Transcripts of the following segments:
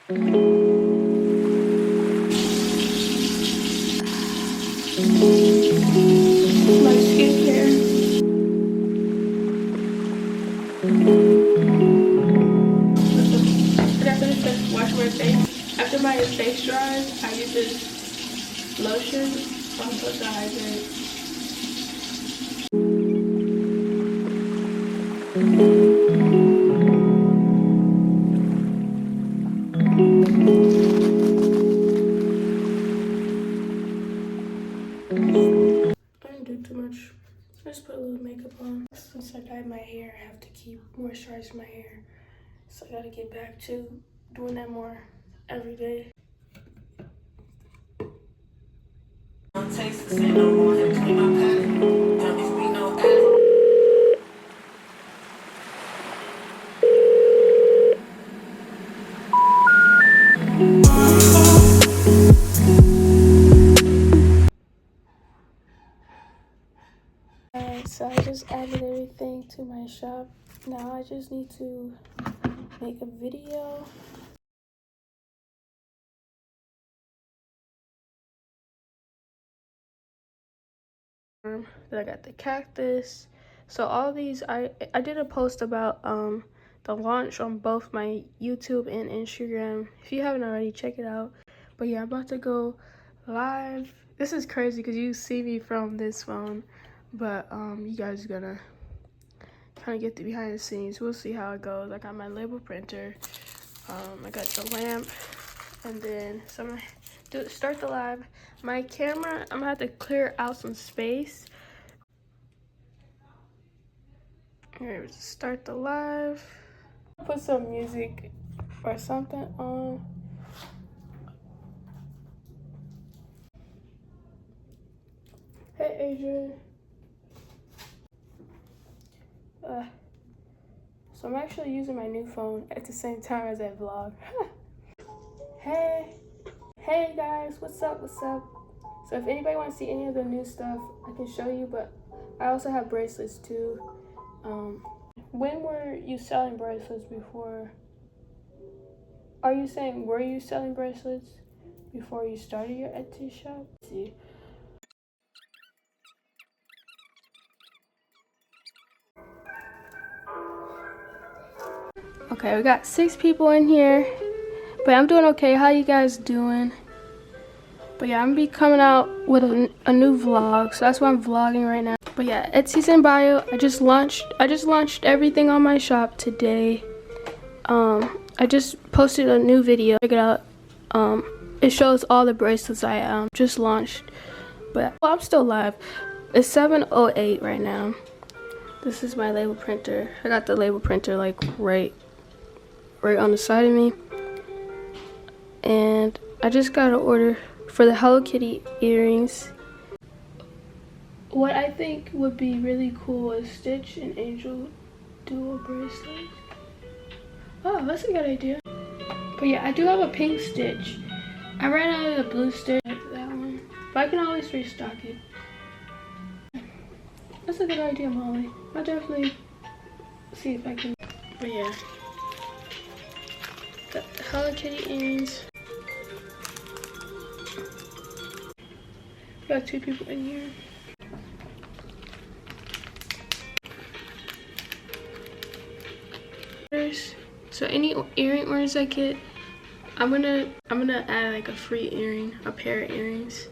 My skincare. After I wash my face, after my face dries, I use this lotion. I'm supposed to hydrate. I didn't do too much. I just put a little makeup on. Since I dyed my hair, I have to keep moisturizing my hair. So I gotta get back to doing that more every day. Alright, so I just added everything to my shop. Now I just need to make a video. Then I got the cactus. So all these, I did a post about the launch on both my YouTube and Instagram. If you haven't already, check it out. But yeah, I'm about to go live. This is crazy because you see me from this phone, but you guys are gonna kind of get the behind the scenes. We'll see how it goes. I got my label printer. I got the lamp, and then start the live. My camera, I'm gonna have to clear out some space. Alright, start the live. Put some music or something on. Hey, Adrian. So I'm actually using my new phone at the same time as I vlog. Hey guys, what's up? So if anybody wants to see any of the new stuff, I can show you, but I also have bracelets too. When were you selling bracelets before? Are you saying, were you selling bracelets before you started your Etsy shop? Let's see. Okay, we got 6 people in here, but I'm doing okay. How you guys doing? But yeah, I'm gonna be coming out with a new vlog, so that's why I'm vlogging right now. But yeah, Etsy's in bio. I just launched everything on my shop today. I just posted a new video. Check it out. It shows all the bracelets I just launched. But well, I'm still live. It's 7:08 right now. This is my label printer. I got the label printer like right on the side of me. And I just got an order for the Hello Kitty earrings. What I think would be really cool is Stitch and Angel dual bracelets. Oh, that's a good idea. But yeah, I do have a pink Stitch. I ran out of the blue Stitch, that one. But I can always restock it. That's a good idea, Molly. I'll definitely see if I can. But yeah. Got the Hello Kitty earrings. Got 2 people in here. So any earring orders I get, I'm gonna add like a free earring, a pair of earrings.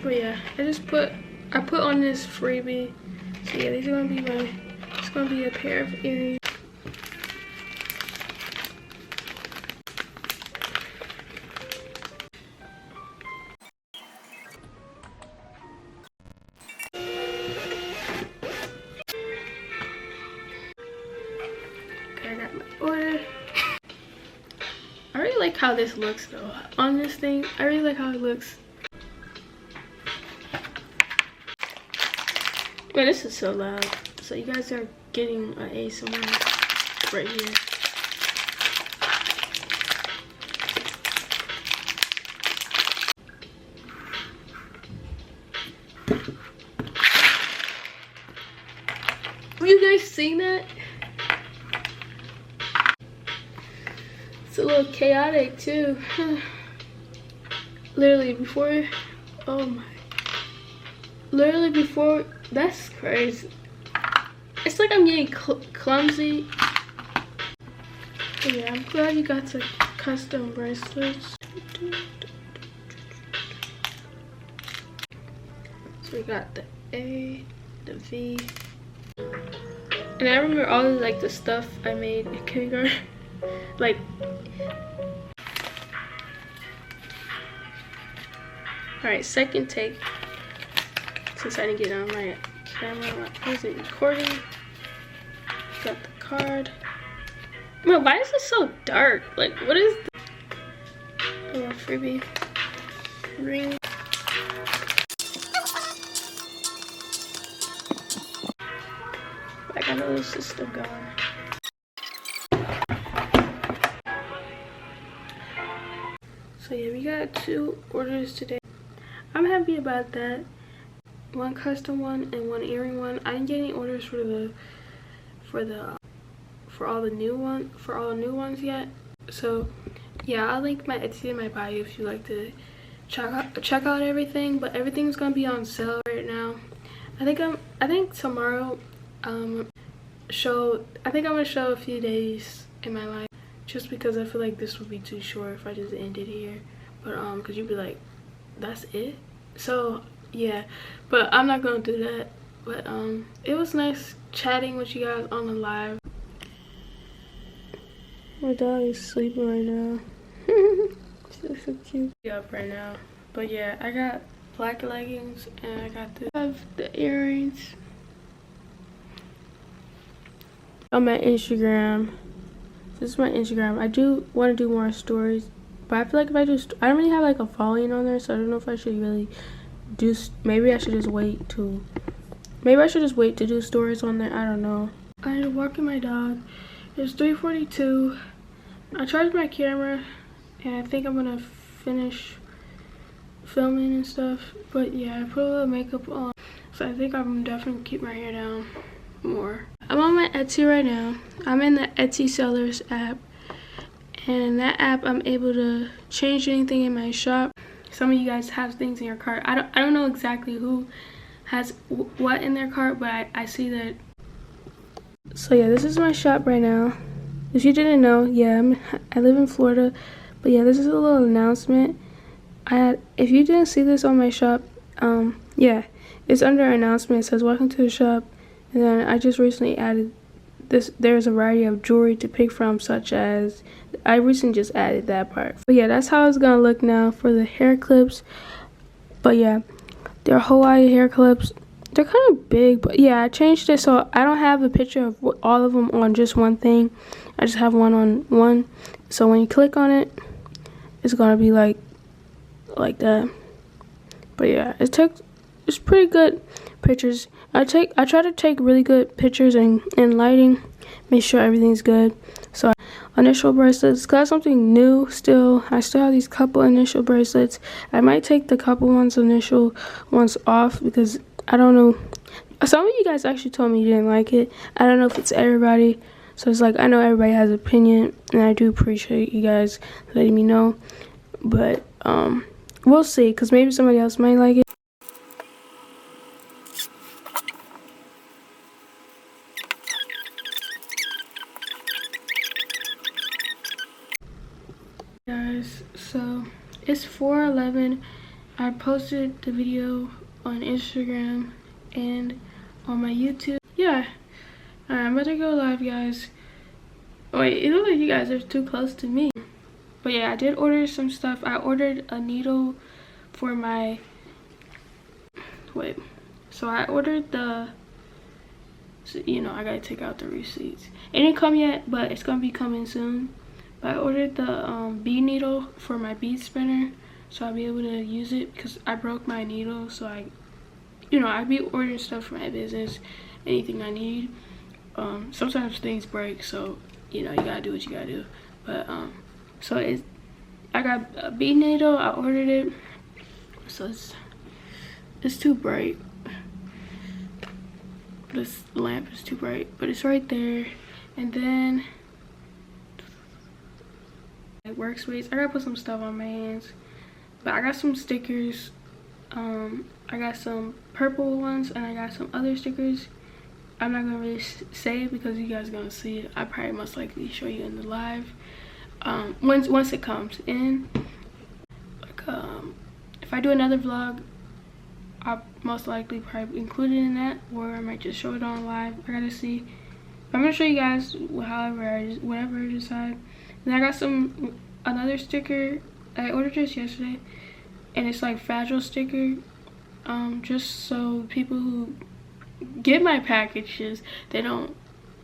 But yeah, I put on this freebie. So yeah, these are gonna be it's gonna be a pair of earrings. Okay, I got my order. I really like how this looks though. On this thing, I really like how it looks. Man, this is so loud. So you guys are getting an ASMR right here. guys seen that? It's a little chaotic too. Literally before, oh my. Literally before, that's crazy. It's like I'm getting clumsy. But yeah, I'm glad you got the custom bracelets. So we got the A, the V. And I remember all of like the stuff I made in kindergarten. Like, alright, second take. Since I didn't get on my camera, I wasn't recording. Got the card. Man, why is it so dark? Like, what is the little freebie ring? I got a little system going. So yeah, we got 2 orders today. I'm happy about that. 1 custom one and 1 earring one. I didn't get any orders for all the new ones yet. So yeah, I'll link my Etsy in my bio if you like to check out everything. But everything's gonna be on sale right now. I think tomorrow I'm gonna show a few days in my life, just because I feel like this would be too short if I just ended here. But cause you'd be like, that's it? So yeah, but I'm not gonna do that. But it was nice chatting with you guys on the live. My dog is sleeping right now. She's so cute. She's up right now. But yeah, I got black leggings and I got the earrings. On my Instagram, this is my Instagram. I do want to do more stories, but I feel like if I don't really have like a following on there, so I don't know if I should really do. Maybe I should just wait to do stories on there. I don't know. I'm walking my dog. It's 3:42. I charged my camera and I think I'm gonna finish filming and stuff. But yeah, I put a little makeup on, so I think I'm definitely gonna keep my hair down more. I'm on my Etsy right now. I'm in the Etsy sellers app, and in that app I'm able to change anything in my shop. Some of you guys have things in your cart. I don't know exactly who has what in their cart, but I see that. So yeah, this is my shop right now. If you didn't know, yeah, I live in Florida. But yeah, this is a little announcement. If you didn't see this on my shop, yeah, it's under announcement. It says welcome to the shop. And then I just recently added this. There's a variety of jewelry to pick from, such as I recently just added that part. But yeah, that's how it's gonna look now for the hair clips. But yeah, they're Hawaii hair clips. They're kind of big, but yeah, I changed it so I don't have a picture of all of them on just one thing. I just have one on one. So when you click on it, it's gonna be like that. But yeah, it's pretty good pictures. I try to take really good pictures and lighting, make sure everything's good. So initial bracelets, got something new still. I still have these couple initial bracelets. I might take the couple initial ones off because I don't know. Some of you guys actually told me you didn't like it. I don't know if it's everybody. So it's like, I know everybody has an opinion, and I do appreciate you guys letting me know. But we'll see, because maybe somebody else might like it. Guys, so it's 4:11. I posted the video on Instagram and on my YouTube. Yeah, I'm about to go live, guys. Wait, it looks like you guys are too close to me. But yeah, I did order some stuff. I ordered a needle for my, so I ordered I gotta take out the receipts. It didn't come yet, but it's gonna be coming soon. But I ordered the bead needle for my bead spinner, so I'll be able to use it because I broke my needle. So I'd be ordering stuff for my business, anything I need. Sometimes things break, so you gotta do what you gotta do. But so I got a bead needle. I ordered it, so it's too bright. this lamp is too bright, but it's right there. And then workspace, I gotta put some stuff on my hands, but I got some stickers. I got some purple ones and I got some other stickers. I'm not gonna really say it because you guys are gonna see it. I probably most likely show you in the live once it comes in. Like if I do another vlog, I'll most likely probably include it in that, or I might just show it on live. I gotta see. I'm gonna show you guys whatever I decide. And I got another sticker. I ordered this yesterday, and it's like fragile sticker. Just so people who get my packages, they don't,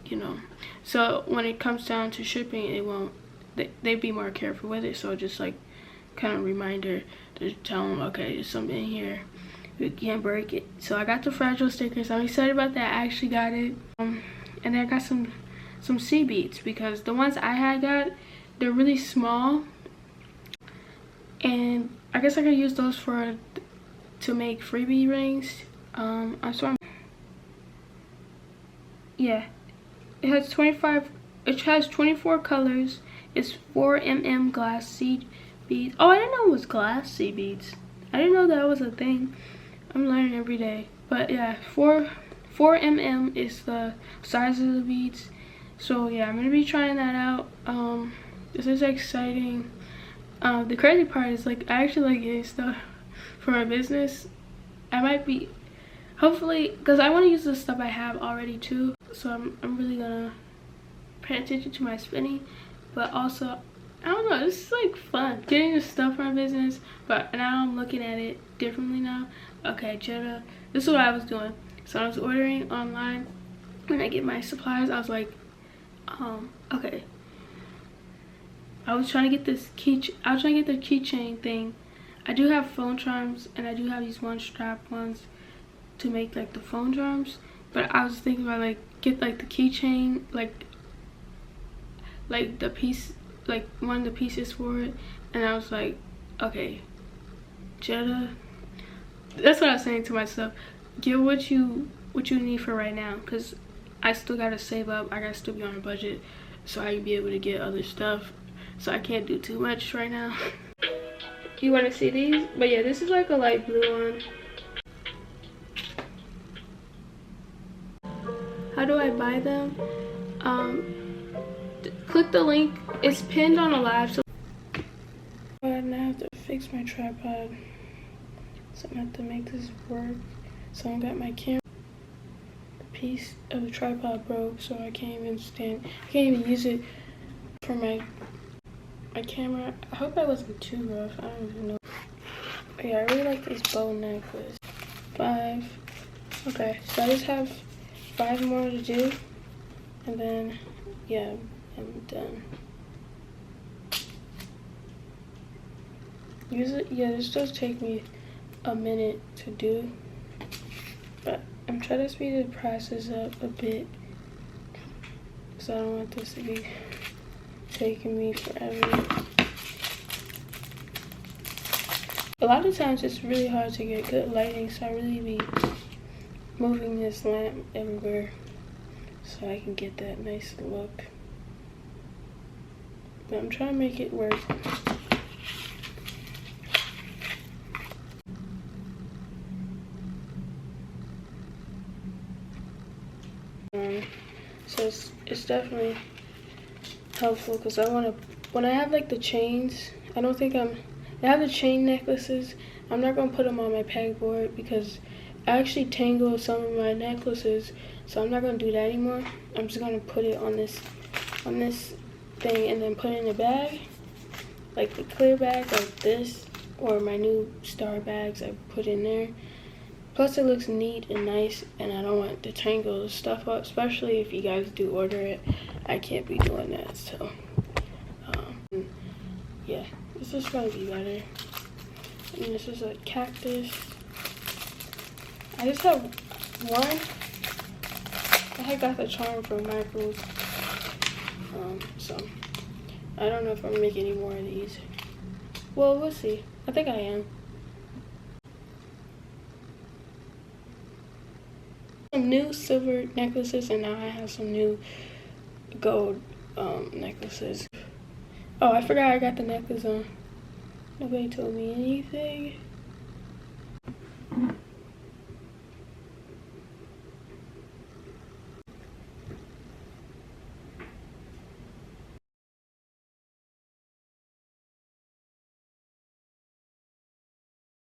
you know. So when it comes down to shipping, it won't. They'd be more careful with it. So just like kind of reminder to tell them, okay, there's something in here. You can't break it. So I got the fragile stickers. I'm excited about that. I actually got it. And then I got some sea beads, because the ones I had got, they're really small, and I guess I could use those to make freebie rings. Yeah, it has 24 colors. It's 4mm glass seed beads. Oh, I didn't know it was glass seed beads. I didn't know that was a thing. I'm learning every day. But yeah, 4mm is the size of the beads. So yeah, I'm gonna be trying that out. This is exciting. The crazy part is, like, I actually like getting stuff for my business. I might be, hopefully, because I want to use the stuff I have already too. So I'm really gonna pay attention to my spending, but also, I don't know, this is like fun getting the stuff for my business. But now I'm looking at it differently now. Okay, Jetta, this is what I was doing. So I was ordering online. When I get my supplies, I was like, okay, I was trying to get this I was trying to get the keychain thing. I do have phone charms, and I do have these one strap ones to make like the phone charms. But I was thinking about like get like the keychain, like the piece, like one of the pieces for it. And I was like, okay, Jetta, that's what I was saying to myself. Get what you need for right now, because I still gotta save up. I gotta still be on a budget so I can be able to get other stuff. So I can't do too much right now. You want to see these? But yeah, this is like a light blue one. How do I buy them? Click the link. It's pinned on a live. So now I have to fix my tripod. So I'm gonna have to make this work. So I got my camera. The piece of the tripod broke, so I can't even use it for my camera. I hope that wasn't too rough. I don't even know. But yeah, I really like this bow necklace. 5. Okay, so I just have 5 more to do, and then yeah, I'm done. Usually, yeah, this does take me a minute to do, but I'm trying to speed the process up a bit, because I don't want this to be taking me forever. A lot of times it's really hard to get good lighting, so I really be moving this lamp everywhere so I can get that nice look. But I'm trying to make it work. So it's definitely helpful, because I want to, when I have like the chains, I have the chain necklaces. I'm not going to put them on my pegboard because I actually tangle some of my necklaces, so I'm not going to do that anymore. I'm just going to put it on this thing and then put it in a bag, like the clear bag like this, or my new star bags I put in there. Plus it looks neat and nice, and I don't want to tangle the stuff up, especially if you guys do order it. I can't be doing that, so yeah, this is gonna be better. And this is a cactus. I just have one. I got the charm from Michaels. So I don't know if I'm gonna make any more of these. Well, we'll see. I think I am. Some new silver necklaces, and now I have some new gold necklaces. Oh, I forgot I got the necklace on. Nobody told me anything.